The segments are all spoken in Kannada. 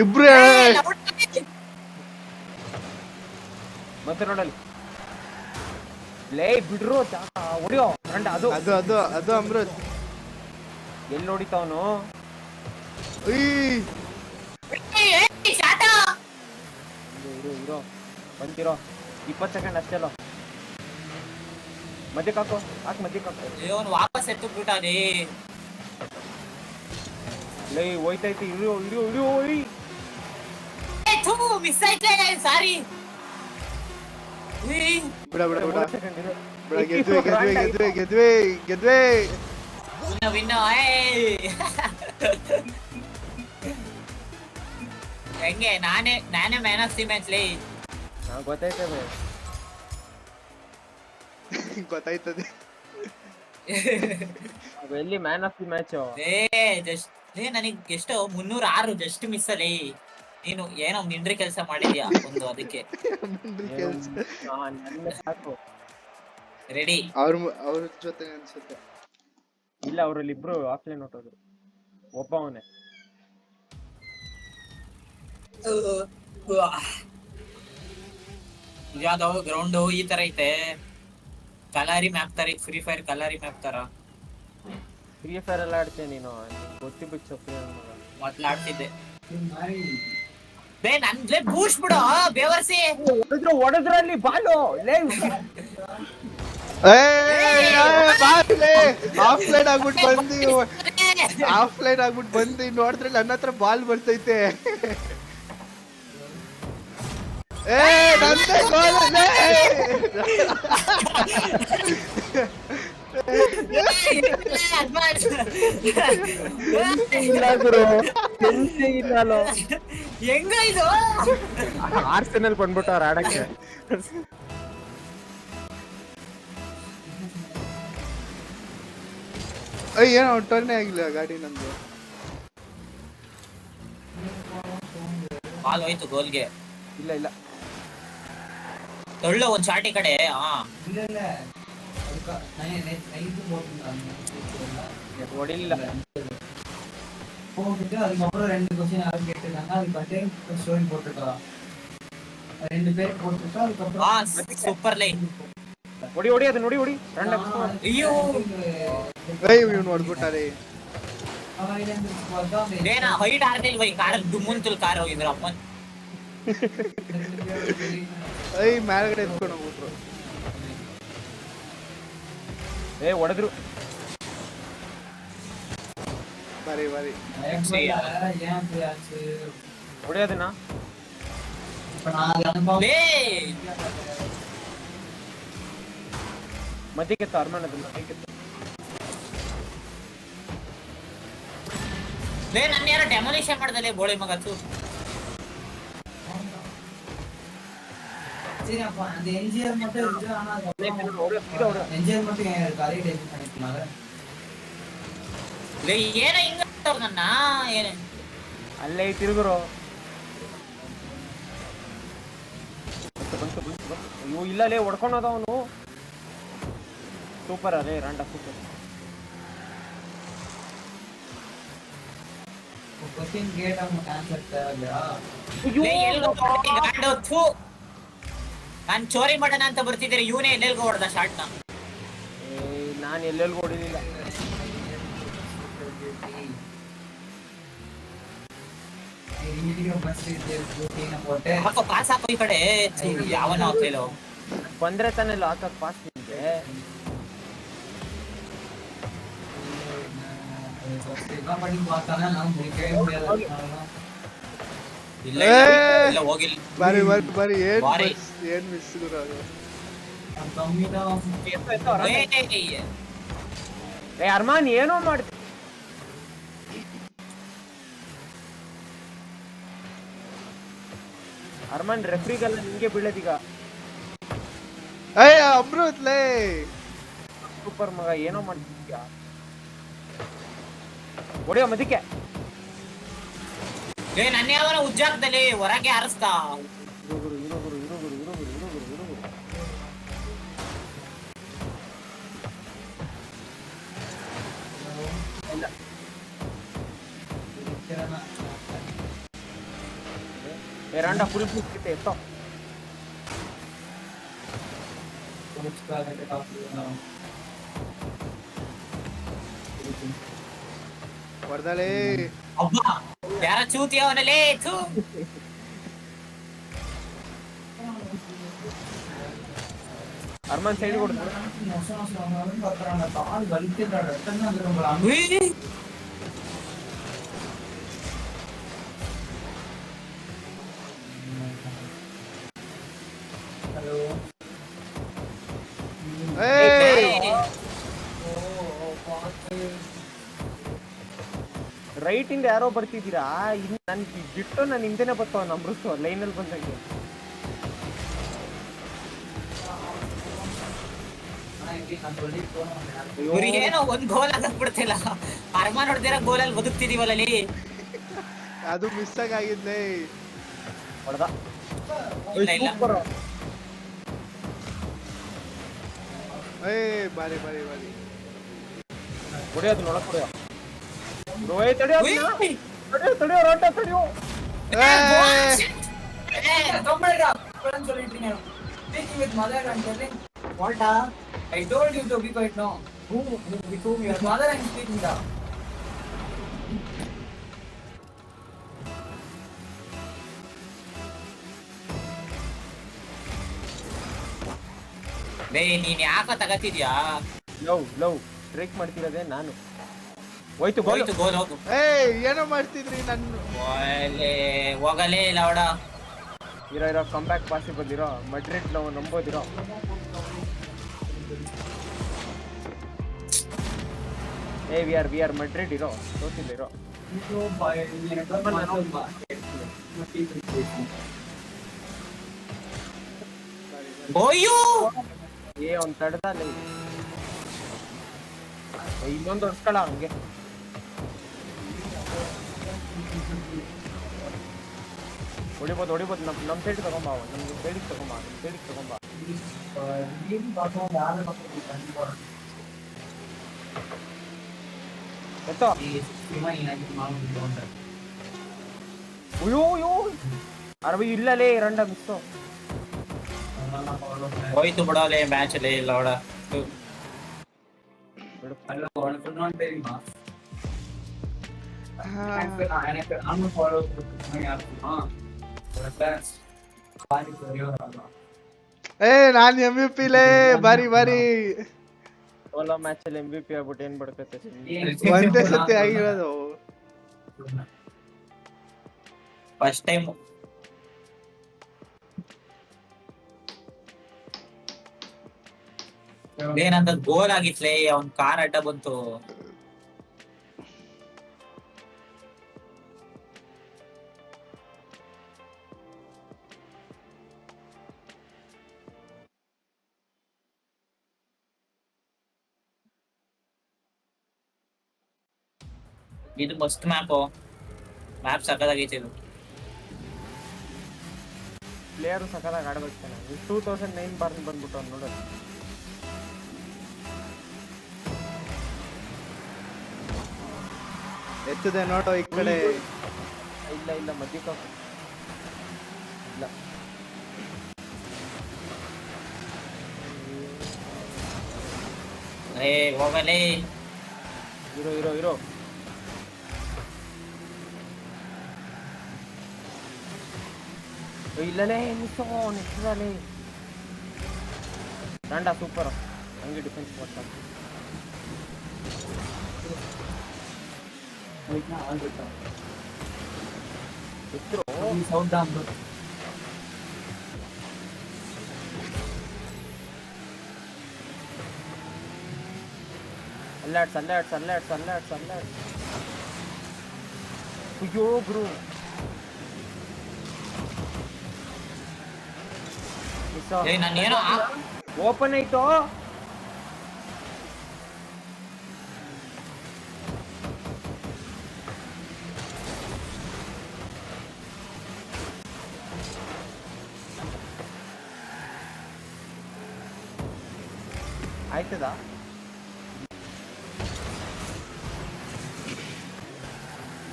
ಇಬ್ರು ಮತ್ತೆ ನೋಡಲ್ಲಿ ಲೇ ಬಿಡ್ರು ಹೊಡಿಯೋ ಫ್ರೆಂಡ್. ಅದು ಅದು ಅದು ಅದು ಅಮೃತ್ ಎಲ್ಲಿ ನೋಡಿತಾವನು? ಇರೋ ಬಂತಿರೋ 20 ಸೆಕೆಂಡ್ ಅಷ್ಟೆಲ್ಲ. ಮಧ್ಯಕ್ಕೆ ಹಾಕು ಮಧ್ಯಕ್ಕೆ ಹಾಕು. ವಾಪಸ್ ಎತ್ತು ಬಿಟ್ಟಾನೆ. ಲೇ ಹೋಯ್ತೈತಿ. ಇಳಿಯೋ ಮಿಸ್ ಆಯ್ತೇ. ಸಾರಿ. ಬಿಡ ಗೆದ್ವೆ. ಹೆಂಗೆ ನಾನೇ ಮ್ಯಾನ್ ಆಫ್ ದಿ ಮ್ಯಾಚ್ ಲೇ. ಗೊತ್ತಾಯ್ತದೆ ಎಲ್ಲಿ ಮ್ಯಾನ್ ಆಫ್ ದಿ ಮ್ಯಾಚ್? ನನಗೆ ಎಷ್ಟು 306 ಜಸ್ಟ್ ಮಿಸ್ ಅಲ್ಲಿ. ನೀನು ಏನೋ ಮಿಂಡ್ರಿ ಕೆಲಸ ಮಾಡಿದ್ಯಾ ಒಂದು, ಅದಕ್ಕೆ ರೆಡಿ. ಅವ್ರ ಜೊತೆ ಅನ್ಸುತ್ತೆ. ಇಲ್ಲ, ಅವರಲ್ಲಿ ಇಬ್ರು ಆಫ್ಲೈನ್ ಹೊಟ್ಟೋದು. ಒಬ್ಬ ಅವನೇ. ಯಾವ್ದೋ ಗ್ರೌಂಡ್ ಈ ತರ ಐತೆ. ಕಲಾರಿ ಮ್ಯಾಪ್ ತರ, ಫ್ರೀ ಫೈರ್ ಕಲಾರಿ ಮ್ಯಾಪ್ ತರ. ಫ್ರೀ ಫೈರ್ ಎಲ್ಲ ಆಡ್ತೇನೆ ನೀನು? ಗೊತ್ತಿ ಬಿಚ್ಚು ಮೊದ್ಲು ಆಡ್ತಿದ್ದೆ. ನನ್ಗೆ ಬೂಸ್ಟ್ ಬಿಡು ಬೇವರ್ಸಿ. ಹೊಡೆದ್ರಲ್ಲಿ ಬಾಲು. ಆಫ್ಲೈನ್ ಆಗ್ಬಿಟ್ಟು ಬಂದಿ ನೋಡಿದ್ರೆ ನನ್ನ ಹತ್ರ ಬಾಲ್ ಬರ್ತೈತೆ. ನಂದೇ ಗೋಲ್. ಹೆಂಗ ಇದು? ಆರ್ಸೆನಲ್ ಬಂದ್ಬಿಟ್ಟು ಅವ್ರು ಆಡಕ್ಕೆ. ಏನೋ ಟರ್ನೇ ಆಗಿಲ್ಲ ಗಾಡಿ ನಂದು. ಬಾಲ್ ಹೋಯ್ತು ಗೋಲ್ಗೆ. ಇಲ್ಲ ತೊಳ್ಳು ಒಂದ್ ಶಾಟಿ ಕಡೆ. ಹೊಡಿಲಿಲ್ಲ. போட்டுட்டு அதுக்கப்புறம் 2 क्वेश्चन யாரும் கேட்டிருக்காங்க. அதுக்கு வந்து ஸ்டோரி போட்டுருக்கோம். 2 பேர் போட்டுட்டு அதுக்கப்புறம் ಸೂಪರ್ ಲೈ. ಹೊಡಿ ಅದು ನೋಡಿ. ಅಯ್ಯೋ ಇವ್ನು ಹೊಡ್ಬಿಟ್ಟಾರೆ. ಏನ ಹೈಟ್ ಆರ್ತಿಲ್ ಬೈ ಕಾರ್ ದುಮ್ಮಂತಲ್ ಕಾರ್ ಹೋಗಿದ್ರ ಅಪ್ಪ. ಮೇಲ್ಗಡೆ ಎತ್ಕೊಂಡು ಹೋಗ್ಬಿಟ್ರು. ಹೊಡೆದ್ರು. ಬಾರಿ ಹೊಡಿಯೋದನ್ನ ಮಧ್ಯಕ್ಕೆ ಅರ್ಮಾನ್ ಅದನ್ನ ನನ್ನ ಯಾರೋ ಡೆಮೊಲಿಷನ್ ಮಾಡ್ದಲೇ ಬೋಳಿ ಮಗ. சரிப்பா அந்த என்ஜிஆர் மட்டும் இருக்கு. ஆனா என்ஜிஆர் மட்டும் ஏன் இருக்கு? அதே டைப் பண்ணிக்கலாம். ಏನ ಹಿಂಗ ನನ್ನ ಅಲ್ಲೇ ತಿರುಗುರು. ಅಯ್ಯೋ ಇಲ್ಲಲೇ ಹೊಡ್ಕೊಂಡೋದ ಅವನು. ಸೂಪರ್ ಅದೇ ರಾಂಡ ಸೂಪರ್. ಕ್ವಶ್ಚನ್ ಗೇಟ್ ಅಮ್ಮ ಆನ್ಸರ್ ತರಲ್ಲ. ನಾನು ಚೋರಿ ಮಾಡೋಣ ಅಂತ ಬರ್ತಿದ್ದೀರಿ. ಇವನೇ ಎಲ್ಲೆಲ್ಗೋ ಹೊಡೆದ ಶಾರ್ಟ್ನ. ನಾನು ಎಲ್ಲೆಲ್ಗೂ ಹೊಡಿಲಿಲ್ಲ. ಪಾಸ್ ಹಾಕೋ ಈ ಕಡೆ. ಯಾವನ ಹಾಕ್ಲಿಲ್ಲ ಬಂದ್ರೆ ತಾನೇ ಹಾಕಕ್ ಪಾಸ್ ನಿಮ್ಗೆ. ಇಲ್ಲ ಹೋಗಿಲ್ಲ. ಬಾರಿ ಏನ್ ಮಿಸ್ ಗುರು. ಅರ್ಮಾನ್ ಏನೋ ಮಾಡ್ತಿ. ಅರ್ಮಾನ್ ರೆಫ್ರಿಗೆಲ್ಲ ನಿಂಗೆ ಬೀಳದೀಗ. ಅಮೃತ್ಲೇ ಸೂಪರ್ ಮಗ, ಏನೋ ಮಾಡ್ತಿದ್ಯಾ. ಹೊಡೆಯೋ ಮದಿಕ್ಕೆ. ನನ್ನ ಯಾವನ ಉಜ್ಜಾಗದಲ್ಲಿ ಹೊರಗೆ ಹಾರಿಸ್ತಾ. ಕಿರಣ ರಾಂಡ ಫುಲ್ ಬುಕ್ ಎತ್ತೋ ಹೊಡೆದಲೇ ಅಬ್ಬ ಯಾರ ಚೂತಿ ಅವನಲ್ಲೇ ಥೂ ಅರ್ಮನ್ ಸೈಡ್ ಕೊಡ್ತು ಉಯ್. ಹಲೋ ಏಯ್ ರೈಟ್ ಇಂದ ಯಾರೋ ಬರ್ತಿದ್ದೀರಾ ಇನ್ನು ನನ್ ಬಿಟ್ಟು ನಾನು ಹಿಂದೆನೆ ಬರ್ತಾವ ನಮ್ರಸ್ತು ಲೈನಲ್ಲಿ ಬಂದಂಗೆ ಇವ್ರಿಗೆ ಏನೋ ಒಂದ್ ಗೋಲ್ ಆಗಕ್ ಬಿಡ್ತಿಲ್ಲ ಅರ್ಮಾನ್ ಹೊಡ್ದಿರ ಗೋಲಲ್ಲಿ ಬದುಕ್ತಿದೀವಲ್ಲ ಅದು ಮಿಸ್ ಆಗಿದ್ಲೇ. ಹೊಡೆದ ಇಲ್ಲ ಇಲ್ಲ ಏಯ್ ಬಾರಿ ಬಾರಿ ಬಾರಿ ಹೊಡೆಯೋದು ನೋಡಕ್ ಹೊಡೆಯೋ ರೋಹಿತ್ ತಡೆಯೋ ಉಯ್. ತಡೆಯೋ ರೋಟ ತಡೆಯೋ ಏಯ್ I told you to be quiet now. With whom your mother I'm speaking now. ಬೇ ನೀನ್ ಯಾಕ ತಗತಿದ್ಯಾ ಲವ್ ಬ್ರೇಕ್ ಮಾಡ್ತಿರೋದೇ ನಾನು ಹೋಯ್ತು ಗೋಲ್ ಹೋಯ್ತು ಗೋಲ್ ಹೋಗು ಏಯ್ ಏನೋ ಮಾಡ್ತಿದ್ರಿ ನನ್ನ ಒಳ್ಳೆ ಹೋಗಲೇ ಲವಡ ಇರೋ ಕಮ್ ಬ್ಯಾಕ್ ಪಾಸಿಬಲ್ ಇರೋ ಮಡ್ರಿಡ್ ನಾವು ನಂಬೋದಿರೋ ವಿ ಆರ್ ಮಡ್ರಿಡ್ ಇರೋ ಸೋತಿಲ್ಲ ಇರೋ ಓಯ್ಯೋ ಅವ್ನು ತಡ್ದಲ್ಲ ಇನ್ನೊಂದು ಹೊಡ್ಸ್ಕೊಳ ಹಂಗೆ ಹೊಡಿಬೋದು ನಮ್ ಸೈಡ್ ತಗೊಂಬ ನಮ್ಗೆ ಸೈಡಿಗೆ ತಗೊಂಬ ಎತ್ತೋ ಅಯ್ಯೋ ಅರವಿ ಇಲ್ಲಲೇ ರಂಡ ಮಿಸ್ಸು ಹೋಯ್ತು ಬಿಡೋಲೆ ಮ್ಯಾಚ್ ಅಲ್ಲೇ ಲವಡ ನಾನ್ MVP ಲೇ ಬಾರಿ ಬಾರಿ ಸೋಲೋ ಮ್ಯಾಚ್ ಅಲ್ಲಿ MVP ಆಗ್ಬಿಟ್ಟು ಏನ್ ಬಡ್ಕತ್ತೆ ಒಂದೇ ಸತಿ ಆಗಿರೋದು. ಫಸ್ಟ್ ಟೈಮ್ ಏನಂತ ಗೋಲ್ ಆಗಿತ್ಲೇ ಅವ್ನ್ ಕಾರ್ ಅಡ್ಡ ಬಂತು ಇದು ಮಸ್ತ್ ಮ್ಯಾಪ್ ಸಕ್ಕದಾಗೈತೆ ಇದು ಪ್ಲೇಯರ್ ಸಕಲಾಗಿ ಆಡ್ಬೇಕು ಚೆನ್ನಾಗಿ 2009 ಬಂದ್ಬಿಟ್ಟು ಅವ್ನು ನೋಡೋದು ಎತ್ತದೆ ನೋಡೋ ಈ ಕಡೆ. ಇಲ್ಲ ಮಧ್ಯಕ್ಕೆ ಇಲ್ಲ ಹೋಗಲೇ ಇರೋ ಇಲ್ಲಲೇ ನಿಲ್ಸಲೇ ರಂಡ ಸೂಪರ್ ಹಂಗೆ ಡಿಫೆನ್ಸ್ ಮಾಡ್ತಾರೆ ಅಲ್ಲಾಡ್ಸ್ ಅಯ್ಯೋ ಗುರು ನಾನೇನೋ ಓಪನ್ ಆಯ್ತು ಆಯ್ತದ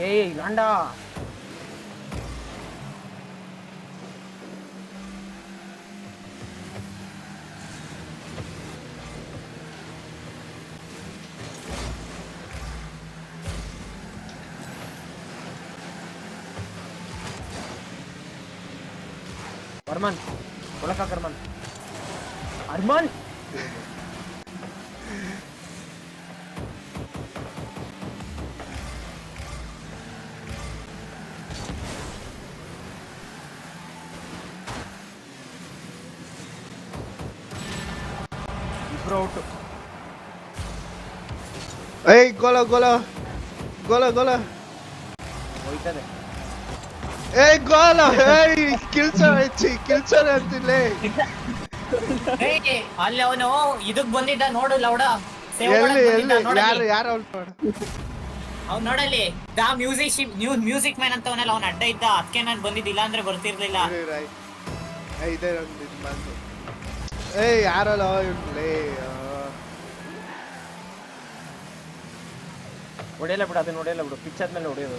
ಏಯ್ ಗಂಡ ಅರ್ಮನ್ ಒಳಕಾಕ ಅರ್ಮನ್ ಇಬ್ರು ಔಟ್ ಏಯ್ ಗೋಲ ಗೋಲ ಗೋಲ ಗೋಲ ಹೋಯ್ತದೆ ಏಯ್ ಗೋಲ ಏಯ್ ಕಿಲ್ಸರ್ ಅಂತಿಲ್ಲೇ ಅಲ್ಲಿ ಅವನು ಇದಕ್ ಬಂದಿದ್ದ ನೋಡು ಲೌಡ ಎಲ್ಲಿ ಯಾರು ಅವ್ನು ನೋಡು ಅವ್ನು ನೋಡಲ್ಲಿ ಮ್ಯೂಸಿಕ್ ಮ್ಯಾನ್ ಅಂತ ಅವನಲ್ಲ ಅವ್ನ ಅಡ್ಡ ಇದ್ದ ಅದಕ್ಕೆ ನಾನು ಬಂದಿದ್ದಿಲ್ಲ ಅಂದ್ರೆ ಬರ್ತಿರ್ಲಿಲ್ಲ. ಇದೆ ಒಂದು ಬಂದು ಏಯ್ ಯಾರಲ್ಲ ಇವ್ಲೇ ಹೊಡೆಯಲ್ಲ ಬಿಡು ಅದನ್ನ ಹೊಡೆಯಲ್ಲ ಬಿಡು ಪಿಚ್ ಆದ್ಮೇಲೆ ಹೊಡೆಯೋದು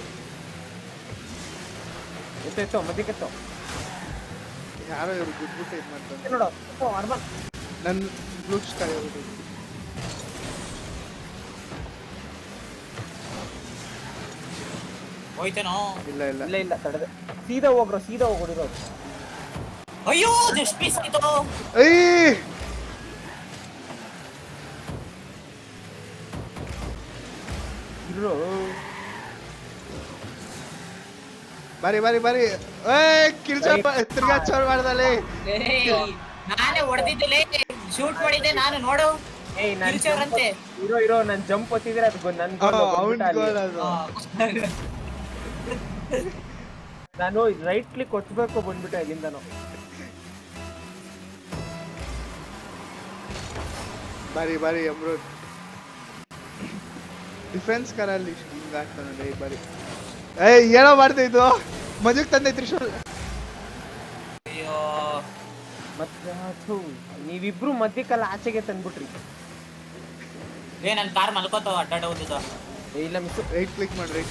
ಎತ್ತೋ ಮಧ್ಯಕ್ಕೆತ್ತೋ ಯಾರೋ ಇವ್ರು ಗುದ್ಬಿಟ್ಟು ಇದು ಮಾಡ್ತಾರೆ ನೋಡು ಅರ್ಮನ್ ನನ್ನ ಬ್ಲೂಕ್ಸ್ ಕಳೆಯೋದು ಹೋಯ್ತೇನೋ ಇಲ್ಲ ಇಲ್ಲ ಇಲ್ಲ ತಡೆದೆ ಸೀದಾ ಹೋಗ್ಬಿಡಿರೋದು ಅಯ್ಯೋ ಜಸ್ಟ್ ಮಿಸ್ ಆಯ್ತು. ಏಯ್ ಇರೋ ಬಾರಿ ಏಯ್ ಕಿಲ್ಸರ್ ತಿರ್ಗಾ ಚೋರ್ ಮಾಡ್ದಲ್ಲಿ ನಾನೇ ಹೊಡೆದಿದ್ದಿಲ್ಲ ಶೂಟ್ ಮಾಡಿದ್ದೆ ನಾನು ನೋಡು. ಏಯ್ ಕಿಲ್ಚವ್ರಂತೆ. ಇರೋ ನಾನು ಜಂಪ್ ಹೊತ್ತಿದ್ರೆ ಅದು ನನ್ ಅವ್ನ್ ಗೋಲ್ ಅದು ನಾನು ರೈಟ್ ಕ್ಲಿಕ್ ಒತ್ತಬೇಕು ಬಂದ್ಬಿಟ್ಟೆ ಇಲ್ಲಿಂದನು ಬಾರಿ ಅಮ್ರುದ್ ಡಿಫೆನ್ಸ್ ಕರಲ್ಲಿ ಹಿಂಗ ಆಗ್ತಾನೆ ಬಾರಿ ಏಯ್ ಏನೋ ಮಾಡ್ತಾ ಇದು ಮಜುಕ್ ತಂದೆ ತ್ರಿಶೂಲ್ ಅಯ್ಯೋ ಮತ್ತೆ ನೀವಿಬ್ರು ಮಧ್ಯಕ್ಕಲ್ಲ ಆಚೆಗೆ ತಂದ್ಬಿಟ್ರಿ ನನ್ ಕಾರ್ ಮಲ್ಕೋತಾವ ಅಡ್ಡಾಡ ಹೋದ ಇಲ್ಲ ಮಿಸ್ ರೈಟ್ ಕ್ಲಿಕ್ ಮಾಡಿ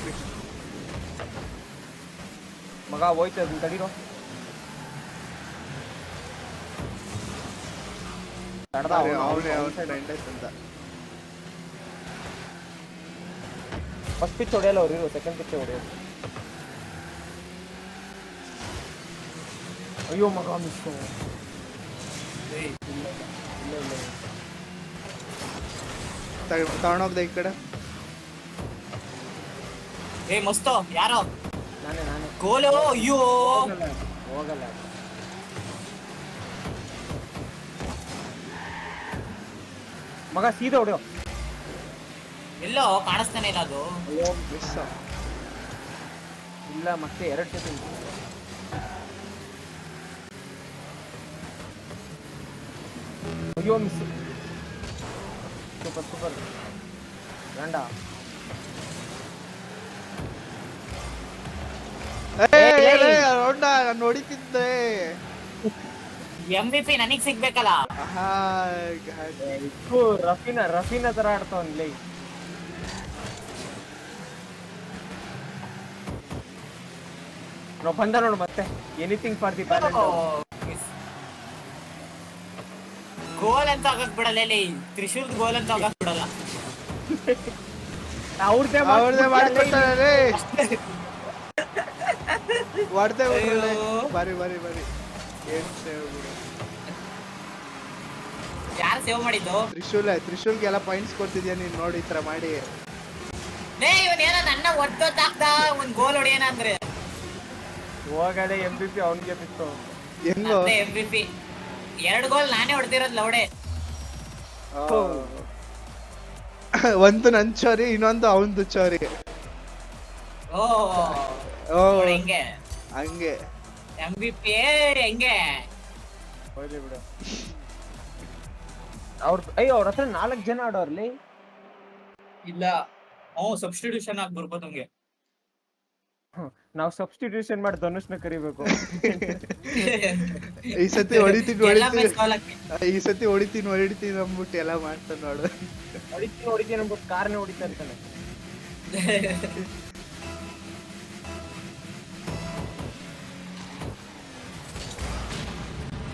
ಮಗ ಹೋಯ್ತು ಅದನ್ನ ತಡೀರೋ ಫಸ್ಟ್ ಪಿಚ್ ಹೊಡೆಯಲ್ಲ ಅವ್ರು ಇರೋ ಸೆಕೆಂಡ್ ಪಿಚ್ ಹೊಡೆಯೋದು ಅಯ್ಯೋ ಮಗ ಮಿಸ್ ತಗೊಂಡೋಗ್ದೆ ಈ ಕಡೆ ಮಸ್ತು ಯಾರೋ ನಾನೇ ಗೋಲು ಅಯ್ಯೋ ಹೋಗಲ್ಲ ಮಗ ಸೀದಾ ಹೊಡೆಯೋ ಎಲ್ಲೋ ಕಾಣಿಸ್ತಾನೆ ಇಲ್ಲ ಅದು. ಮಿಸ್ ಇಲ್ಲ ಮತ್ತೆ 2 ಸೆಕೆಂಡ್ ಅಯ್ಯೋ ಮಿಸ್ ಸೂಪರ್ ಗಂಡ ನಾನು ಹೊಡಿತಿದ್ದೆ MVP ನನಗ್ ಸಿಗ್ಬೇಕಲ್ಲ. ರಫೀನ ತರ ಆಡ್ತಾವನ್ಲೇ ನಾವು ಬಂದ ನೋಡು ಮತ್ತೆ ಎನಿಥಿಂಗ್ ಫಾರ್ ದಿ ಗೋಲ್ ಅಂತ ಆಗಕ್ ಬಿಡಲ್ಲ ಇಲ್ಲಿ ತ್ರಿಶೂಲ್ ಗೋಲ್ ಅಂತ ಆಗಕ್ ಬಿಡಲ್ಲ. ಅವ್ರದೇ ಮಾಡ್ಕೊಡ್ತಾರೆ ಹೊಡ್ದೆ ಬಾರಿ ಏನ್ ಸೇವ್ ಯಾರು ಸೇವ್ ಮಾಡಿದ್ದು? ತ್ರಿಶೂಲ್ಗೆಲ್ಲ ಪಾಯಿಂಟ್ಸ್ ಕೊಡ್ತಿದ್ಯಾ ನೀನ್ ನೋಡಿ ಈ ತರ ಮಾಡಿ. ಇವನೇನ ನನ್ನ ಒದ್ದೊತ್ತಾಗ್ದ ಒಂದ್ ಗೋಲ್ ಹೊಡೆಯನ ಅಂದ್ರೆ ಹೋಗಡೆ MVP ಅವನಿಗೆ ಬಿತ್ತು ಹೆಂಗೋ MVP 2 ಗೋಲ್ ನಾನೇ ಹೊಡೆದಿರೋದು ಲೌಡೆ. ಒಂದು ನನ್ ಚೋರಿ ಇನ್ನೊಂದು ಅವಂದು ಚೋರಿ. ಹಿಂಗೆ ಹಂಗೆ MVP ಹೆಂಗೆ ಹೋಗ್ಲಿ ಬಿಡು. ಅವ್ರ ಹತ್ರ 4 ಜನ ಆಡೋರ್ಲಿ ಇಲ್ಲ ಸಬ್ಸ್ಟಿಟ್ಯೂಷನ್ ಆಗಿ ಬರ್ಬೋದು ಹಂಗೆ. ನಾವು ಸಬ್ಸ್ಟಿಟ್ಯೂಷನ್ ಮಾಡಿ ಧನುಷ್ನ ಕರಿಬೇಕು. ಈ ಸತಿ ಹೊಡಿತೀನಿ ಅಂದ್ಬಿಟ್ಟು ಎಲ್ಲ ಮಾಡ್ತಾನೆ ನೋಡು. ಹೊಡಿತೀನಿ ಅಂದ್ಬಿಟ್ಟು ಕಾರ್ನೇ ಹೊಡಿತಾ ಇರ್ತಾನೆ.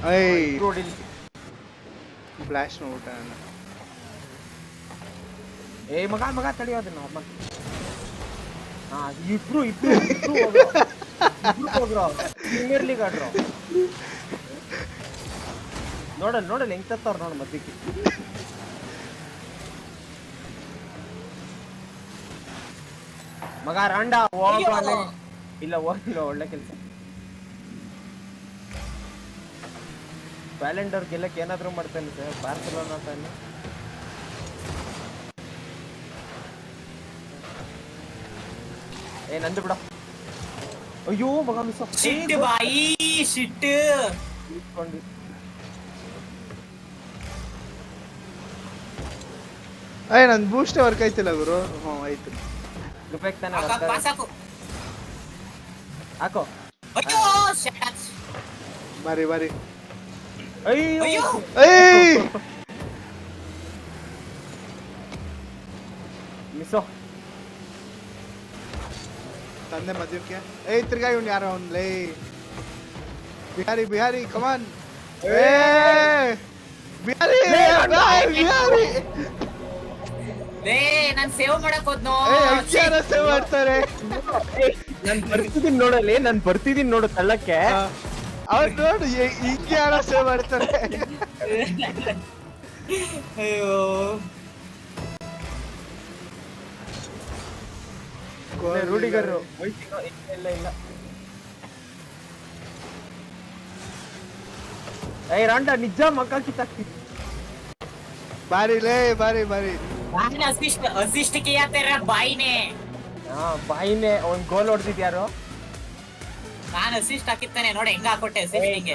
ಏಯ್ ಹೊಡಿಲಿ. ಫ್ಲಾಶ್ ನೋಡ್ಬಿಟ್ಟ ನಾನು. ಏ ಮಗ ತಡಿಯೋದು ನಾರ್ಮಲ್. ಹಾ ಇಬ್ರು ಹೋಗ್ರೋ ಪ್ರೀಮಿಯರ್ ಲೀಗ್ ಆಡ್ರೋ. ನೋಡಲ್ ಹೆಂಗ್ ತತ್ತವ್ರ ನೋಡ್ ಮಧ್ಯಕ್ಕೆ. ಮಗ ರಾಂಡ ಹೋಗ್ವಾನೆ. ಇಲ್ಲ ಹೋಗಿಲ್ಲ, ಒಳ್ಳೆ ಕೆಲ್ಸ. ವ್ಯಾಲೆಂಡರ್ ಗೆಲ್ಲಕ್ಕೆ ಏನಾದ್ರು ಮಾಡ್ತಾನೆ ಸರ್, ಬಾರ್ಸೆಲೋನಾ ತಾನೆ. ಏ ನಂದು ಬಿಡ. ಅಯ್ಯೋ ಮಗ ಮಿಸ್. ಶಿಟ್ ಬಾಯಿ ಶಿಟ್. ಏಯ್ ನನ್ ಬೂಸ್ಟ್ ವರ್ಕ್ ಆಯ್ತಿಲ್ಲ ಗುರು. ಹ್ಞೂ ಆಯ್ತು. ರಿಪೇಕ್ ತಾನೆ ಪಾಸ್ ಹಾಕು. ಹಾಕೋ. ಅಯ್ಯೋ ಶಟ್. ಬಾರಿ ಅಯ್ಯೋ ಏಯ್ ಮಿಸ್ಸೋ. ತಂದೆ ಮದ್ಯಕ್ಕೆ. ಏಯ್ ತಿರ್ಗಾ ಇವ್ನು ಯಾರೋ ಅವ್ನು ಲೇ. ಬಿಹಾರಿ ಕಮಾನ್. ಏ ಬಿಹಾರಿ ಲೇ ನಾನ್ ಸೇವ್ ಮಾಡಕ್ ಹೋದ್ನೋ. ಯಾರ ಸೇವ್ ಮಾಡ್ತಾರೆ. ನಾನ್ ಬರ್ತಿದೀನಿ ನೋಡು ತಳ್ಳಕ್ಕೆ. ಅವ್ರು ನೋಡು ಹಿಂಗೆ ಯಾರ ಸೇವ್ ಮಾಡ್ತಾರೆ. ಅಯ್ಯೋ ರೂಢಿಗರು ಇಲ್ಲ. ಏಯ್ ರಾಂಡ ನಿಜ ಮಕ್ಕ ಕಿತ್ತಾಕ್ತಿದ್ವಿ. ಬಾರಿ ನಾನು ಅಸಿಸ್ಟ್ ಕಿಯಾ ತೆರ ಬಾಯಿ ನೆ. ಹಾ ಬಾಯಿನೇ ಒಂದ್ ಗೋಲ್ ಹೊಡೆದಿದ್ಯಾರು. ನಾನು ಅಸಿಸ್ಟ್ ಹಾಕಿತ್ತಾನೆ ನೋಡಿ ಹೆಂಗ ಹಾಕೊಟ್ಟೆ ಅಸಿಸ್ಟ್ ಹಿಂಗೆ.